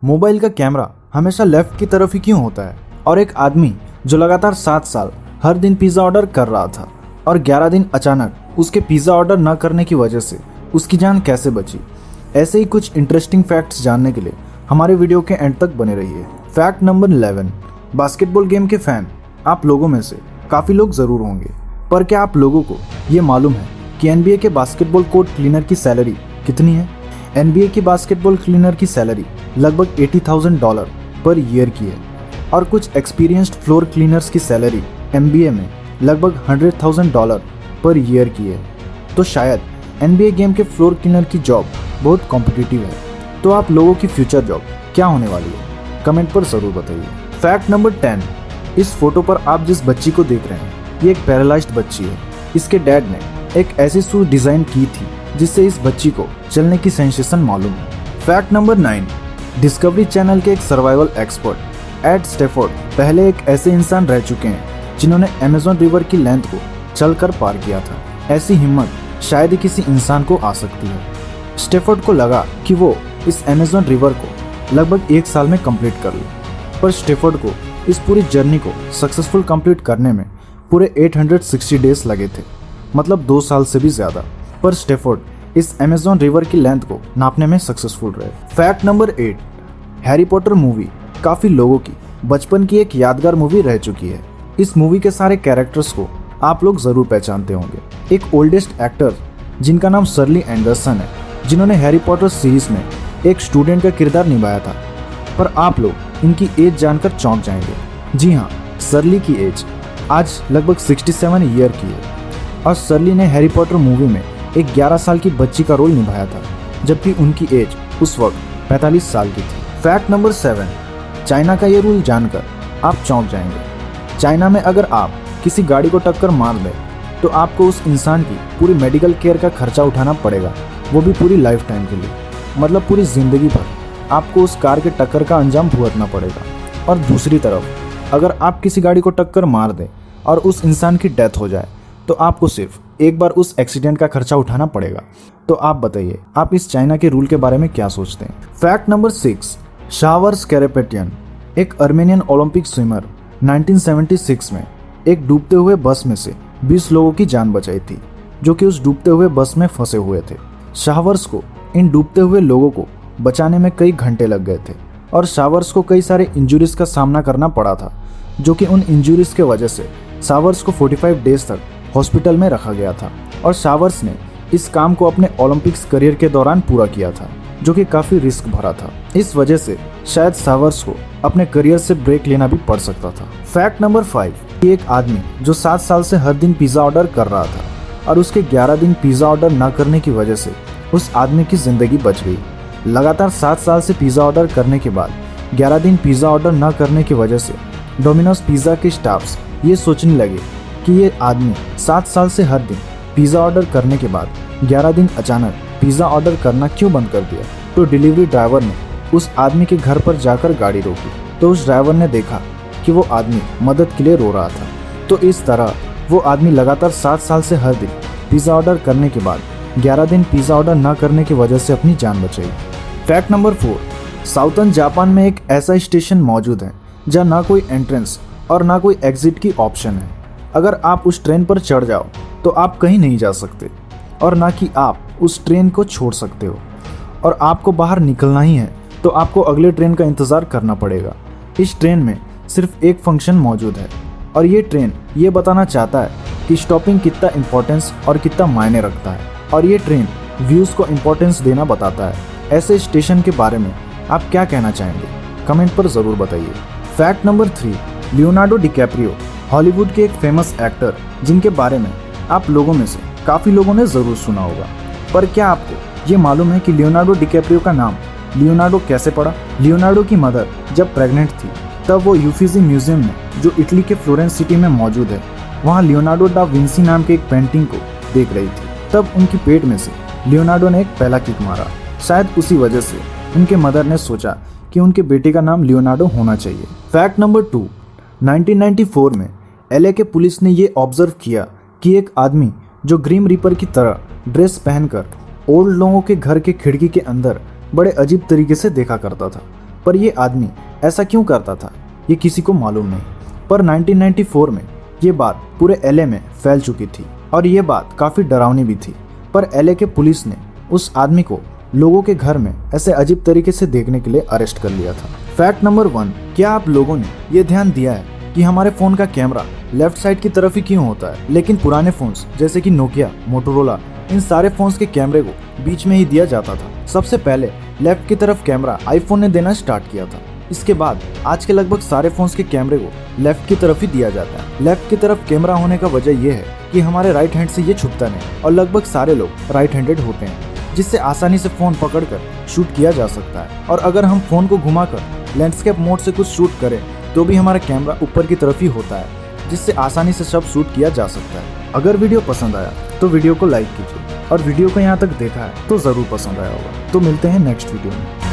Mobile का camera हमेशा left की तरफ ही क्यों होता है? और एक आदमी जो लगातार 7 साल हर दिन पिज़्ज़ा ऑर्डर कर रहा था और 11 दिन अचानक उसके पिज़्ज़ा ऑर्डर न करने की वजह से उसकी जान कैसे बची? ऐसे ही कुछ इंटरेस्टिंग फैक्ट्स जानने के लिए हमारे वीडियो के एंड तक बने रहिए। फैक्ट नंबर 11, बास्केटबॉल गेम के फैन आप लोगों में से काफ़ी लोग ज़रूर होंगे, पर क्या आप लोगों को ये मालूम है कि NBA के बास्केटबॉल कोर्ट क्लीनर की सैलरी कितनी है? NBA की बास्केटबॉल क्लीनर की सैलरी लगभग $80,000 पर ईयर की है और कुछ एक्सपीरियंस्ड फ्लोर क्लीनर्स की सैलरी NBA में लगभग $100,000 पर ईयर की है। तो शायद NBA गेम के फ्लोर क्लीनर की जॉब बहुत कॉम्पिटिटिव है। तो आप लोगों की फ्यूचर जॉब क्या होने वाली है? कमेंट पर ज़रूर बताइए। फैक्ट नंबर 10, इस फोटो पर आप जिस बच्ची को देख रहे हैं ये एक पैरालाइज्ड बच्ची है। इसके डैड ने एक ऐसी शू डिज़ाइन की थी जिससे इस बच्ची को चलने की सेंसेशन मालूम है। फैक्ट नंबर 9, डिस्कवरी चैनल के एक सर्वाइवल एक्सपर्ट एड स्टेफोर्ड पहले एक ऐसे इंसान रह चुके हैं जिन्होंने अमेज़न रिवर की लेंथ को चलकर पार किया था। ऐसी हिम्मत शायद ही किसी इंसान को आ सकती है। स्टेफोर्ड को लगा कि वो इस अमेज़न रिवर को लगभग 1 साल में कंप्लीट कर ले, पर स्टेफोर्ड को इस पूरी जर्नी को सक्सेसफुल कंप्लीट करने में पूरे 860 डेज लगे थे, मतलब 2 साल से भी ज़्यादा। पर स्टेफोर्ड इस अमेज़न रिवर की लेंथ को नापने में सक्सेसफुल रहे। Fact number 8, Harry Potter movie काफ़ी लोगों की बचपन की एक यादगार मूवी रह चुकी है। इस मूवी के सारे कैरेक्टर्स को आप लोग ज़रूर पहचानते होंगे। एक ओल्डेस्ट एक्टर जिनका नाम शर्ली एंडरसन है, जिन्होंने हैरी पॉटर सीरीज़ में एक स्टूडेंट का किरदार निभाया था, पर आप लोग इनकी एज जानकर चौंक जाएंगे। जी हाँ, शर्ली की एज आज लगभग 67 ईयर की है और शर्ली ने हैरी पॉटर मूवी में एक 11 साल की बच्ची का रोल निभाया था, जबकि उनकी एज उस वक्त 45 साल की थी। फैक्ट नंबर 7, चाइना का ये रूल जानकर आप चौंक जाएंगे। चाइना में अगर आप किसी गाड़ी को टक्कर मार दें तो आपको उस इंसान की पूरी मेडिकल केयर का खर्चा उठाना पड़ेगा, वो भी पूरी लाइफ टाइम के लिए, मतलब पूरी ज़िंदगी भर आपको उस कार के टक्कर का अंजाम भुगतना पड़ेगा। और दूसरी तरफ अगर आप किसी गाड़ी को टक्कर मार दें और उस इंसान की डेथ हो जाए तो आपको सिर्फ एक बार उस एक्सीडेंट का खर्चा उठाना पड़ेगा। तो आप बताइए, आप इस चाइना के रूल के बारे में क्या सोचते हैं? फैक्ट नंबर 6, शावर्स कैरेपेटियन एक अर्मेनियन ओलंपिक स्विमर 1976 में एक डूबते हुए बस में से 20 लोगों की जान बचाई थी, जो कि उस डूबते हुए बस में फंसे हुए थे। शावर्स को इन डूबते हुए लोगों को बचाने में कई घंटे लग गए थे और शावर्स को कई सारे इंजुरीज का सामना करना पड़ा था, जो कि उन इंजुरीज के वजह से शावर्स को 45 डेज तक हॉस्पिटल में रखा गया था। और शावर्स ने इस काम को अपने ओलंपिक्स करियर के दौरान पूरा किया था, जो कि काफ़ी रिस्क भरा था। इस वजह से शायद शावर्स को अपने करियर से ब्रेक लेना भी पड़ सकता था। फैक्ट नंबर 5, एक आदमी जो 7 साल से हर दिन पिज़्ज़ा ऑर्डर कर रहा था और उसके 11 दिन पिज़्ज़ा ऑर्डर न करने की वजह से उस आदमी की ज़िंदगी बच गई। लगातार 7 साल से पिज़्ज़ा ऑर्डर करने के बाद 11 दिन पिज़्ज़ा ऑर्डर न करने की वजह से डोमिनोज पिज़्ज़ा के स्टाफ्स ये सोचने लगे कि ये आदमी 7 साल से हर दिन पिज़्ज़ा ऑर्डर करने के बाद 11 दिन अचानक पिज़्ज़ा ऑर्डर करना क्यों बंद कर दिया। तो डिलीवरी ड्राइवर ने उस आदमी के घर पर जाकर गाड़ी रोकी, तो उस ड्राइवर ने देखा कि वो आदमी मदद के लिए रो रहा था। तो इस तरह वो आदमी लगातार 7 साल से हर दिन पिज़्ज़ा ऑर्डर करने के बाद 11 दिन पिज़्ज़ा ऑर्डर न करने की वजह से अपनी जान बचाई। फैक्ट नंबर 4, साउथर्न जापान में एक ऐसा स्टेशन मौजूद है जहाँ ना कोई एंट्रेंस और ना कोई एग्जिट की ऑप्शन है। अगर आप उस ट्रेन पर चढ़ जाओ तो आप कहीं नहीं जा सकते और ना कि आप उस ट्रेन को छोड़ सकते हो, और आपको बाहर निकलना ही है तो आपको अगले ट्रेन का इंतज़ार करना पड़ेगा। इस ट्रेन में सिर्फ एक फंक्शन मौजूद है और ये ट्रेन ये बताना चाहता है कि स्टॉपिंग कितना इम्पोर्टेंस और कितना मायने रखता है, और ये ट्रेन व्यूज़ को इम्पोर्टेंस देना बताता है। ऐसे स्टेशन के बारे में आप क्या कहना चाहेंगे? कमेंट पर ज़रूर बताइए। Fact number 3, Leonardo DiCaprio Hollywood के एक फेमस एक्टर जिनके बारे में आप लोगों में से काफ़ी लोगों ने ज़रूर सुना होगा, पर क्या आपको ये मालूम है कि लियोनार्डो डिकैप्रियो का नाम लियोनार्डो कैसे पड़ा? लियोनार्डो की मदर जब प्रेग्नेंट थी तब वो यूफिजी म्यूजियम में, जो इटली के फ्लोरेंस सिटी में मौजूद है, वहाँ लियोनार्डो डा विंसी नाम के एक पेंटिंग को देख रही थी। तब उनकी पेट में से लियोनार्डो ने एक पहला किक मारा। शायद उसी वजह से उनके मदर ने सोचा कि उनके बेटे का नाम लियोनार्डो होना चाहिए। फैक्ट नंबर 2, 1994 में LA के पुलिस ने ये ऑब्जर्व किया कि एक आदमी जो ग्रीम रीपर की तरह ड्रेस पहनकर ओल्ड लोगों के घर के खिड़की के अंदर बड़े अजीब तरीके से देखा करता था। पर ये आदमी ऐसा क्यों करता था ये किसी को मालूम नहीं। पर 1994 में ये बात पूरे एलए में फैल चुकी थी और ये बात काफ़ी डरावनी भी थी। पर एलए के पुलिस ने उस आदमी को लोगों के घर में ऐसे अजीब तरीके से देखने के लिए अरेस्ट कर लिया था। फैक्ट नंबर 1, क्या आप लोगों ने ये ध्यान दिया है कि हमारे फ़ोन का कैमरा लेफ्ट साइड की तरफ ही क्यों होता है, लेकिन पुराने फ़ोन्स जैसे कि नोकिया, मोटोरोला, इन सारे फ़ोन्स के कैमरे को बीच में ही दिया जाता था। सबसे पहले लेफ्ट की तरफ कैमरा आईफोन ने देना स्टार्ट किया था। इसके बाद आज के लगभग सारे फोन्स के कैमरे को लेफ्ट की तरफ ही दिया जाता है। लेफ्ट की तरफ कैमरा होने का वजह यह है कि हमारे राइट हैंड से ये छुपता नहीं और लगभग सारे लोग राइट हैंडेड होते हैं, जिससे आसानी से फ़ोन पकड़कर शूट किया जा सकता है। और अगर हम फ़ोन को घुमाकर लैंडस्केप मोड से कुछ शूट करें तो भी हमारा कैमरा ऊपर की तरफ ही होता है, जिससे आसानी से सब शूट किया जा सकता है। अगर वीडियो पसंद आया तो वीडियो को लाइक कीजिए और वीडियो को यहाँ तक देखा है तो ज़रूर पसंद आया होगा। तो मिलते हैं नेक्स्ट वीडियो में।